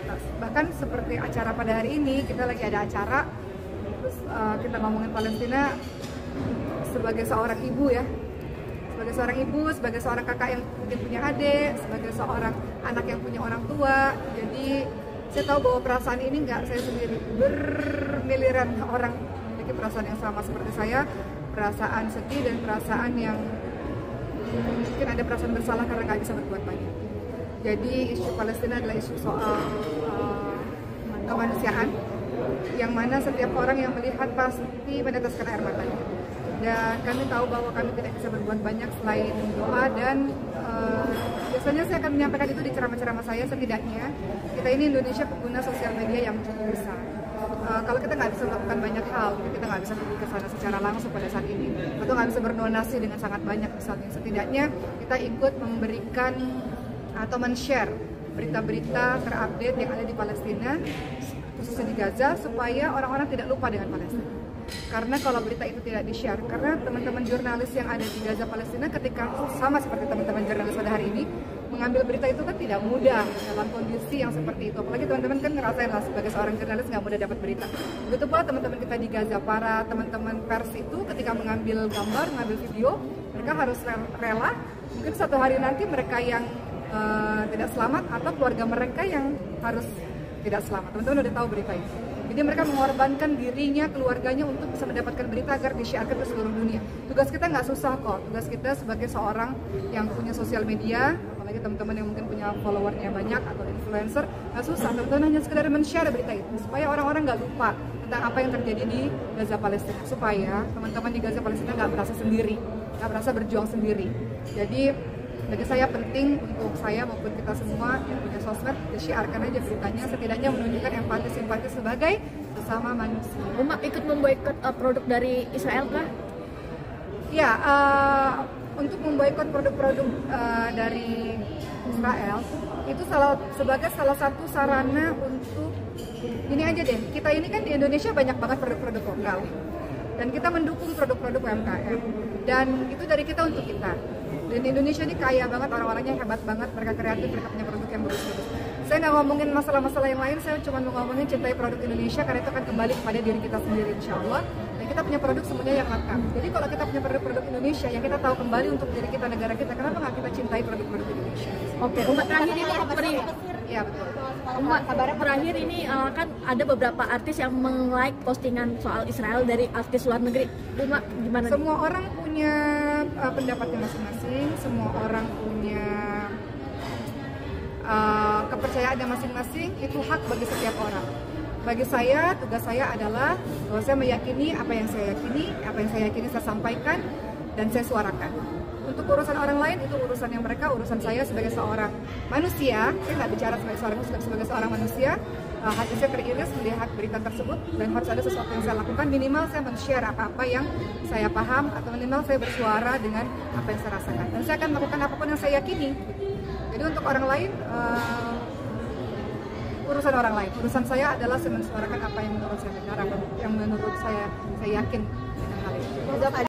mayoritas. Bahkan seperti acara pada hari ini, kita lagi ada acara, terus kita ngomongin Palestina sebagai seorang ibu ya, sebagai seorang ibu, sebagai seorang kakak yang mungkin punya adik, sebagai seorang anak yang punya orang tua. Jadi saya tahu bahwa perasaan ini nggak saya sendiri, bermiliaran orang memiliki perasaan yang sama seperti saya, perasaan sedih dan perasaan yang mungkin ada perasaan bersalah karena nggak bisa berbuat banyak. Jadi isu Palestina adalah isu soal kemanusiaan, yang mana setiap orang yang melihat pasti meneteskan air matanya. Dan kami tahu bahwa kami tidak bisa berbuat banyak selain doa, dan biasanya saya akan menyampaikan itu di ceramah-ceramah saya. Setidaknya kita ini Indonesia pengguna sosial media yang cukup besar. Kalau kita nggak bisa melakukan banyak hal, kita nggak bisa pergi ke sana secara langsung pada saat ini, atau nggak bisa berdonasi dengan sangat banyak misalnya. Setidaknya kita ikut memberikan atau men-share berita-berita terupdate yang ada di Palestina, khususnya di Gaza, supaya orang-orang tidak lupa dengan Palestina. Karena kalau berita itu tidak di-share, karena teman-teman jurnalis yang ada di Gaza Palestina ketika sama seperti teman-teman jurnalis pada hari ini, mengambil berita itu kan tidak mudah dalam kondisi yang seperti itu. Apalagi teman-teman kan ngerasain lah sebagai seorang jurnalis nggak mudah dapat berita. Begitu pula teman-teman kita di Gaza, para teman-teman pers itu ketika mengambil gambar, mengambil video, mereka harus rela. Mungkin suatu hari nanti mereka yang tidak selamat atau keluarga mereka yang harus tidak selamat. Teman-teman udah tahu berita itu. Jadi mereka mengorbankan dirinya, keluarganya untuk bisa mendapatkan berita agar di-share ke seluruh dunia. Tugas kita nggak susah kok. Tugas kita sebagai seorang yang punya sosial media, apalagi teman-teman yang mungkin punya followernya banyak atau influencer, nggak susah. Teman-teman hanya sekedar men-share berita itu supaya orang-orang nggak lupa tentang apa yang terjadi di Gaza Palestina. Supaya teman-teman di Gaza Palestina nggak merasa sendiri, nggak merasa berjuang sendiri. Jadi bagi saya penting untuk saya maupun kita semua yang punya sosmed, di-sharekan aja beritanya, setidaknya menunjukkan empati simpati sebagai sesama manusia. Umat ikut memboikot produk dari Israel kah? Ya, untuk memboikot produk-produk dari Israel itu sebagai salah satu sarana untuk ini aja deh. Kita ini kan di Indonesia banyak banget produk-produk lokal dan kita mendukung produk-produk UMKM, dan itu dari kita untuk kita. Dan Indonesia ini kaya banget, orang-orangnya hebat banget, mereka kreatif, mereka punya produk yang bagus-bagus. Saya nggak ngomongin masalah-masalah yang lain, saya cuma mau ngomongin cintai produk Indonesia, karena itu akan kembali kepada diri kita sendiri insya Allah. Dan kita punya produk semuanya yang lengkap. Jadi kalau kita punya produk-produk Indonesia yang kita tahu kembali untuk diri kita, negara kita, kenapa nggak kita cintai produk-produk Indonesia? Oke, Umat terakhir ini ya betul. Umat terakhir ini kan ada beberapa artis yang meng-like postingan soal Israel dari artis luar negeri. Umat gimana? Semua orang punya pendapatnya masing-masing, semua orang punya kepercayaannya masing-masing, itu hak bagi setiap orang. Bagi saya, tugas saya adalah bahwa saya meyakini apa yang saya yakini saya sampaikan dan saya suarakan. Untuk urusan orang lain itu urusan yang mereka, urusan saya sebagai seorang manusia, saya nggak bicara sebagai seorang manusia. Hati saya teriris melihat berita tersebut, dan harus ada sesuatu yang saya lakukan. Minimal saya men-share apa-apa yang saya paham, atau minimal saya bersuara dengan apa yang saya rasakan, dan saya akan melakukan apapun yang saya yakini. Jadi untuk orang lain, urusan orang lain. Urusan saya adalah saya mensuarakan apa yang menurut saya benar, yang menurut saya yakin dengan hal itu.